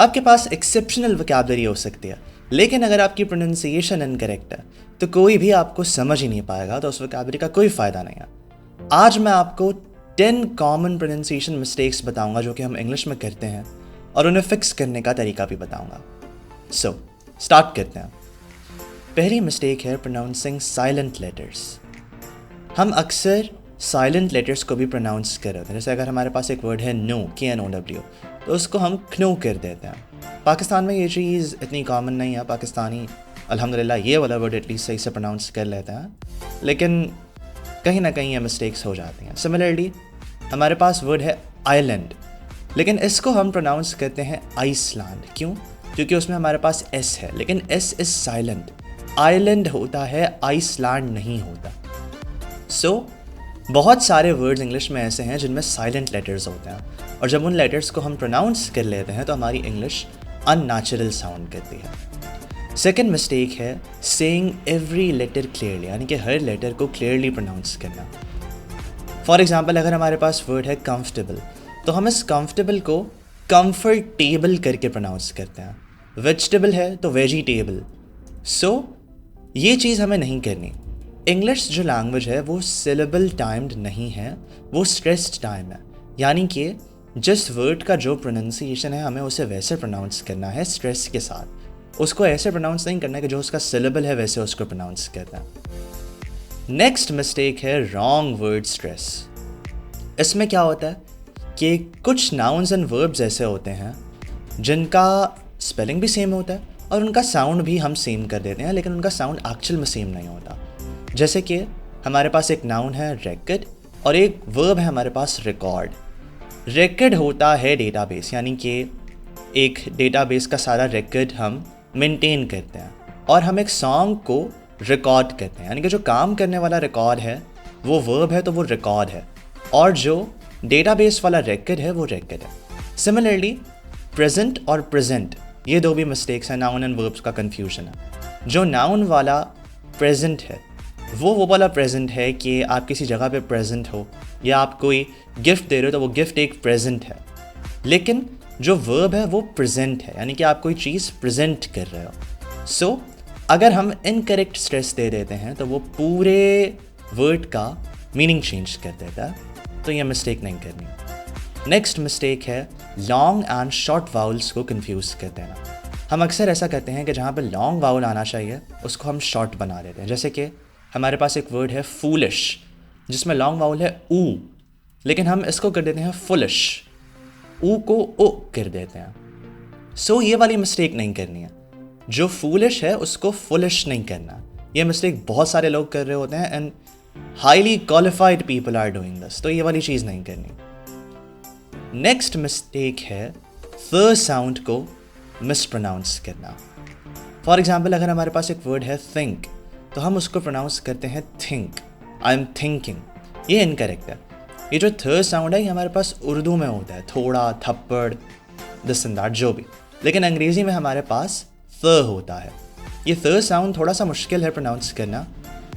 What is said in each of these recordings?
आपके पास exceptional vocabulary हो सकती है, लेकिन अगर आपकी प्रोनाउंसिएशन इनकरेक्ट है तो कोई भी आपको समझ ही नहीं पाएगा, तो उस वोकैबुलरी का कोई फ़ायदा नहीं है। आज मैं आपको 10 कॉमन प्रोनाउंसिएशन मिस्टेक्स बताऊंगा जो कि हम इंग्लिश में करते हैं, और उन्हें फिक्स करने का तरीका भी बताऊंगा। सो स्टार्ट करते हैं। पहली मिस्टेक है प्रोनाउंसिंग साइलेंट लेटर्स। हम अक्सर साइलेंट लेटर्स को भी प्रोनाउंस कर रहे हैं। जैसे अगर हमारे पास एक वर्ड है नो, KNOW, तो उसको हम खनो कर देते हैं। पाकिस्तान में ये चीज़ इतनी कॉमन नहीं है। पाकिस्तानी अल्हम्दुलिल्लाह ये वाला वर्ड एटलीस्ट सही से प्रोनाउंस कर लेते हैं, लेकिन कहीं ना कहीं ये मिस्टेक्स हो जाती हैं। सिमिलरली हमारे पास वर्ड है आइलैंड, लेकिन इसको हम प्रोनाउंस करते हैं आइसलैंड। क्यों? क्योंकि उसमें हमारे पास एस है, लेकिन एस इज साइलेंट। आइलैंड होता है, आइसलैंड नहीं होता। सो बहुत सारे वर्ड्स इंग्लिश में ऐसे हैं जिनमें साइलेंट लेटर्स होते हैं, और जब उन लेटर्स को हम प्रोनाउंस कर लेते हैं तो हमारी इंग्लिश अननेचुरल साउंड करती है। सेकेंड मिस्टेक है सेइंग एवरी लेटर क्लियरली, यानी कि हर लेटर को क्लियरली प्रोनाउंस करना। फॉर एग्जाम्पल, अगर हमारे पास वर्ड है कंफर्टेबल, तो हम इस कंफर्टेबल को कंफर्टेबल करके प्रोनाउंस करते हैं। वेजिटेबल है तो वेजिटेबल। सो ये चीज़ हमें नहीं करनी। इंग्लिश जो लैंग्वेज है वो सिलेबल टाइम्ड नहीं है, वो स्ट्रेस्ड टाइम है। यानी कि जिस वर्ड का जो प्रोनाउंसिएशन है हमें उसे वैसे प्रोनाउंस करना है स्ट्रेस के साथ। उसको ऐसे प्रोनाउंस नहीं करना है कि जो उसका सिलेबल है वैसे उसको प्रोनाउंस करना है। नेक्स्ट मिस्टेक है रॉन्ग वर्ड स्ट्रेस। इसमें क्या होता है कि कुछ नाउन्स एंड वर्ब्स ऐसे होते हैं जिनका स्पेलिंग भी सेम होता है और उनका साउंड भी हम सेम कर देते हैं, लेकिन उनका साउंड एक्चुअल में सेम नहीं होता। जैसे कि हमारे पास एक नाउन है रेकॉर्ड और एक वर्ब है हमारे पास रिकॉर्ड। रेकॉर्ड होता है डेटाबेस, यानी कि एक डेटाबेस का सारा रिकॉर्ड हम मेंटेन करते हैं, और हम एक सॉन्ग को रिकॉर्ड करते हैं, यानी कि जो काम करने वाला रिकॉर्ड है वो वर्ब है तो वो रिकॉर्ड है, और जो डेटाबेस वाला रिकॉर्ड है वो रिकॉर्ड है। सिमिलरली प्रेजेंट और प्रेजेंट, ये दो भी मिस्टेक्स हैं, नाउन एंड वर्ब्स का कन्फ्यूजन है। जो नाउन वाला प्रेजेंट है वो वाला प्रेजेंट है कि आप किसी जगह पे प्रेजेंट हो, या आप कोई गिफ्ट दे रहे हो तो वो गिफ्ट एक प्रेजेंट है। लेकिन जो वर्ब है वो प्रेजेंट है, यानी कि आप कोई चीज़ प्रेजेंट कर रहे हो। सो अगर हम इनकरेक्ट स्ट्रेस दे देते हैं तो वो पूरे वर्ड का मीनिंग चेंज कर देता है, तो ये मिस्टेक नहीं करनी। नेक्स्ट मिस्टेक है लॉन्ग एंड शॉर्ट वाउल्स को कंफ्यूज कर देना। हम अक्सर ऐसा करते हैं कि जहाँ पे लॉन्ग वाउल आना चाहिए उसको हम शॉर्ट बना देते हैं। जैसे कि हमारे पास एक वर्ड है फूलिश, जिसमें लॉन्ग वाउल है ऊ, लेकिन हम इसको कर देते हैं फुलिश, ऊ को ओ कर देते हैं। सो ये वाली मिस्टेक नहीं करनी है। जो फूलिश है उसको फुलिश नहीं करना। ये मिस्टेक बहुत सारे लोग कर रहे होते हैं, and highly qualified people are doing this, तो ये वाली चीज़ नहीं करनी। नेक्स्ट मिस्टेक है थ साउंड को मिसप्रोनाउंस करना। फॉर एग्जाम्पल, अगर हमारे पास एक वर्ड है थिंक, तो हम उसको प्रोनाउंस करते हैं थिंक, आई एम थिंकिंग। ये इनकरेक्ट है। ये जो थ साउंड है ये हमारे पास उर्दू में होता है, थोड़ा, थप्पड़, दिस एंड दैट जो भी, लेकिन अंग्रेज़ी में हमारे पास थ होता है। ये थ साउंड थोड़ा सा मुश्किल है प्रोनाउंस करना।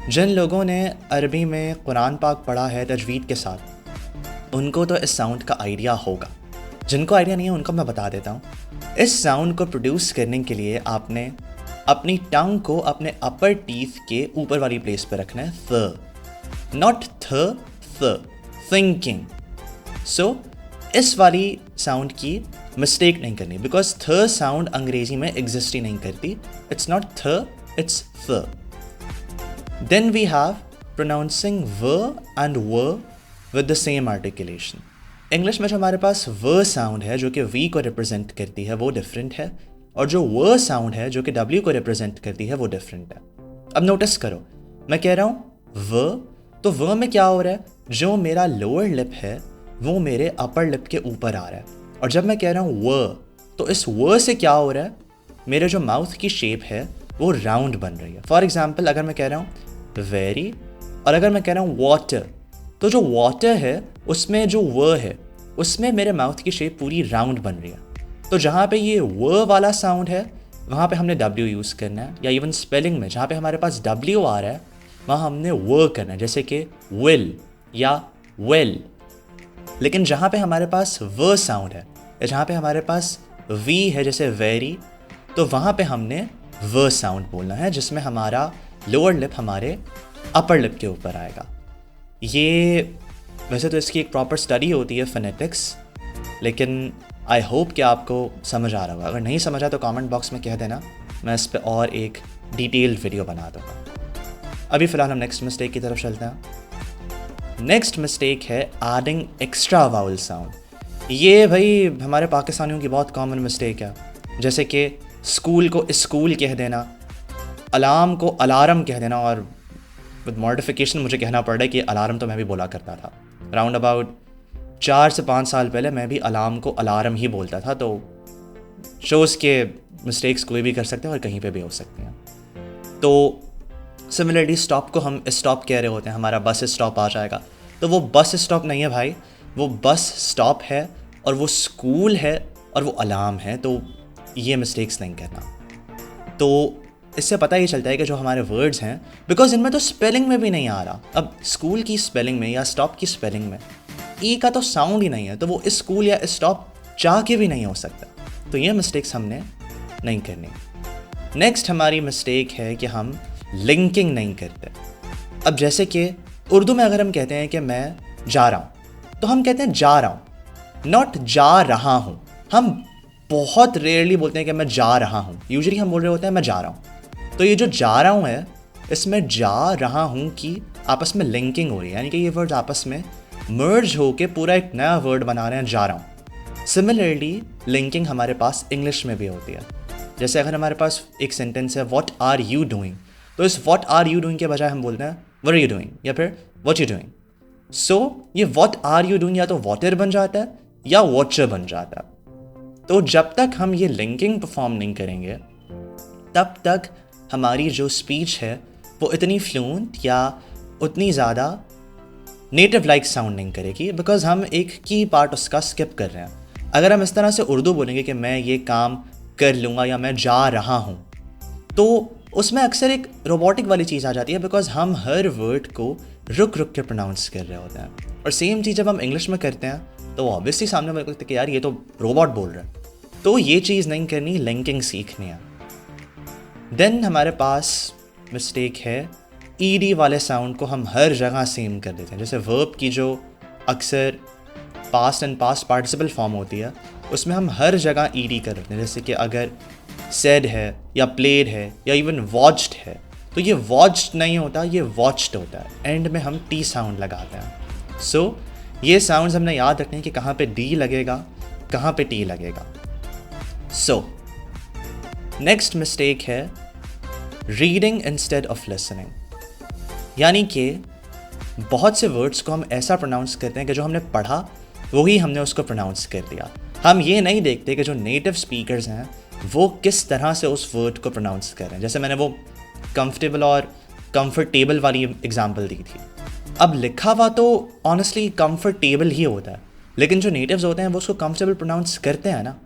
जिन लोगों ने अरबी में कुरान पाक पढ़ा है तजवीद के साथ, उनको तो इस साउंड का आइडिया होगा। जिनको आइडिया नहीं है उनको मैं बता देता हूँ। इस साउंड को प्रोड्यूस करने के लिए आपने अपनी टंग को अपने अपर टीथ के ऊपर वाली प्लेस पर रखना है, थ, नॉट थ, थिंकिंग। सो इस वाली साउंड की मिस्टेक नहीं करनी, बिकॉज थ साउंड अंग्रेजी में एग्जिस्ट ही नहीं करती। इट्स नॉट थ, इट्स थ। देन वी हैव प्रोनाउंसिंग व एंड व with the same articulation. English में जो हमारे पास व साउंड है जो कि वी को रिप्रेजेंट करती है वो डिफरेंट है, और जो व साउंड है जो कि W को रिप्रेजेंट करती है वो डिफरेंट है। अब नोटिस करो, मैं कह रहा हूँ व, तो व में क्या हो रहा है, जो मेरा लोअर लिप है वो मेरे अपर लिप के ऊपर आ रहा है, और जब मैं कह रहा हूँ व, तो इस व से क्या हो रहा है, मेरे जो माउथ की शेप है वो राउंड बन रही है। फॉर एग्जाम्पल, अगर मैं कह रहा हूँ वेरी, और अगर मैं कह रहा हूँ वाटर, तो जो वाटर है उसमें जो व है उसमें मेरे माउथ की शेप पूरी राउंड बन रही है। तो जहाँ पे ये व वाला साउंड है वहाँ पे हमने W यूज़ करना है, या इवन स्पेलिंग में जहाँ पे हमारे पास W आ रहा है वहाँ हमने व करना है, जैसे कि विल या वेल। लेकिन जहाँ पे हमारे पास व साउंड है, या जहाँ पे हमारे पास वी है जैसे वेरी, तो वहाँ पे हमने व साउंड बोलना है जिसमें हमारा लोअर लिप हमारे अपर लिप के ऊपर आएगा। ये वैसे तो इसकी एक प्रॉपर स्टडी होती है फोनेटिक्स, लेकिन आई होप कि आपको समझ आ रहा होगा। अगर नहीं समझा तो कमेंट बॉक्स में कह देना, मैं इस पर और एक डिटेल्ड वीडियो बना दूँगा। अभी फ़िलहाल हम नेक्स्ट मिस्टेक की तरफ चलते हैं। नेक्स्ट मिस्टेक है एडिंग एक्स्ट्रा वाउल साउंड। ये भाई हमारे पाकिस्तानियों की बहुत कॉमन मिस्टेक है, जैसे कि स्कूल को स्कूल कह देना, अलार्म को अलार्म कह देना, और विद मॉडिफिकेशन मुझे कहना पड़ रहा है कि अलार्म तो मैं भी बोला करता था। राउंड अबाउट 4 से 5 साल पहले मैं भी अलार्म को अलार्म ही बोलता था। तो शोज़ के मिस्टेक्स कोई भी कर सकते हैं और कहीं पे भी हो सकते हैं। तो सिमिलरली स्टॉप को हम स्टॉप कह रहे होते हैं, हमारा बस स्टॉप आ जाएगा, तो वो बस स्टॉप नहीं है भाई, वो बस स्टॉप है, और वो स्कूल है, और वो अलार्म है। तो ये मिस्टेक्स नहीं करना। तो इससे पता ही चलता है कि जो हमारे वर्ड्स हैं, बिकॉज इनमें तो स्पेलिंग में भी नहीं आ रहा। अब स्कूल की स्पेलिंग में या स्टॉप की स्पेलिंग में ई का तो साउंड ही नहीं है, तो वो स्कूल या स्टॉप चाह के भी नहीं हो सकता। तो ये मिस्टेक्स हमने नहीं करनी। नेक्स्ट हमारी मिस्टेक है कि हम लिंकिंग नहीं करते। अब जैसे कि उर्दू में अगर हम कहते हैं कि मैं जा रहा हूँ, तो हम कहते हैं जा रहा हूँ, नॉट जा रहा हूँ। हम बहुत रेयरली बोलते हैं कि मैं जा रहा हूँ, यूजुअली हम बोल रहे होते हैं मैं जा रहा हूँ। तो ये जो जा रहा हूँ है, इसमें जा रहा हूँ की आपस में लिंकिंग हो रही है, यानी कि ये वर्ड आपस में मर्ज होके पूरा एक नया वर्ड बना रहे हैं, जा रहा हूँ। सिमिलरली लिंकिंग हमारे पास इंग्लिश में भी होती है। जैसे अगर हमारे पास एक सेंटेंस है व्हाट आर यू डूइंग, तो इस व्हाट आर यू डूइंग के बजाय हम बोलते हैं व्हाट आर यू डूइंग, या फिर व्हाट यू डूइंग। सो ये व्हाट आर यू डूइंग या तो वॉटर बन जाता है या वॉचर बन जाता है। तो जब तक हम ये लिंकिंग परफॉर्म नहीं करेंगे, तब तक हमारी जो स्पीच है वो इतनी फ्लुएंट या उतनी ज़्यादा नेटिव लाइक साउंड नहीं करेगी, बिकॉज हम एक की पार्ट उसका स्किप कर रहे हैं। अगर हम इस तरह से उर्दू बोलेंगे कि मैं ये काम कर लूँगा या मैं जा रहा हूँ, तो उसमें अक्सर एक रोबोटिक वाली चीज़ आ जाती है, बिकॉज हम हर वर्ड को रुक रुक के प्रोनाउंस कर रहे होते हैं। और सेम चीज़ जब हम इंग्लिश में करते हैं तो ऑब्वियसली सामने वाले को लगता है कि यार ये तो रोबोट बोल रहा है। तो ये चीज़ नहीं करनी, लिंकिंग सीखनी है। देन हमारे पास मिस्टेक है ईडी वाले साउंड को हम हर जगह सेम कर देते हैं। जैसे वर्ब की जो अक्सर past and past participle form होती है, उसमें हम हर जगह ईडी कर देते हैं। जैसे कि अगर सेड है या प्लेड है या इवन वॉच्ड है, तो ये वॉच्ड नहीं होता, ये वॉच्ड होता है। एंड में हम टी साउंड लगाते हैं। सो ये साउंड्स हमने याद रखने हैं कि कहाँ पे डी लगेगा, कहाँ पे टी लगेगा। सो नेक्स्ट मिस्टेक है रीडिंग इंस्टेड ऑफ लिसनिंग, यानी कि बहुत से वर्ड्स को हम ऐसा प्रोनाउंस करते हैं कि जो हमने पढ़ा वही हमने उसको प्रोनाउंस कर दिया। हम ये नहीं देखते कि जो नेटिव स्पीकर्स हैं वो किस तरह से उस वर्ड को प्रोनाउंस कर रहे हैं। जैसे मैंने वो कंफर्टेबल और कंफर्टेबल वाली एग्जांपल दी थी। अब लिखा हुआ तो ऑनेस्टली कंफर्टेबल ही होता है, लेकिन जो नेटिव्स होते हैं वो उसको कंफर्टेबल प्रोनाउंस करते हैं ना।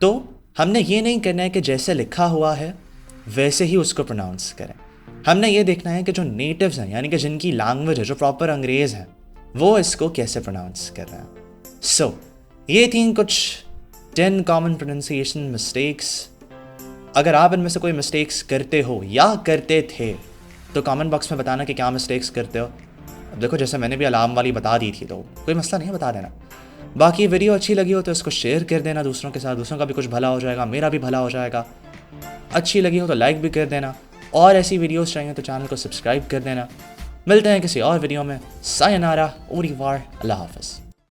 तो हमने ये नहीं करना है कि जैसे लिखा हुआ है वैसे ही उसको प्रोनाउंस करें। हमने ये देखना है कि जो नेटिव्स हैं, यानी कि जिनकी लैंग्वेज है, जो प्रॉपर अंग्रेज़ हैं, वो इसको कैसे प्रोनाउंस कर रहे हैं। सो ये थी कुछ 10 कॉमन प्रोनाउंसिएशन मिस्टेक्स। अगर आप इनमें से कोई मिस्टेक्स करते हो या करते थे तो कमेंट बॉक्स में बताना कि क्या मिस्टेक्स करते हो। अब देखो, जैसे मैंने भी अलार्म वाली बता दी थी तो कोई मसला नहीं है, बता देना। बाकी वीडियो अच्छी लगी हो तो इसको शेयर कर देना दूसरों के साथ, दूसरों का भी कुछ भला हो जाएगा, मेरा भी भला हो जाएगा। अच्छी लगी हो तो लाइक भी कर देना, और ऐसी वीडियोस चाहिए तो चैनल को सब्सक्राइब कर देना। मिलते हैं किसी और वीडियो में। सायनारा, ओरिवार, अल्लाह हाफ़िज़।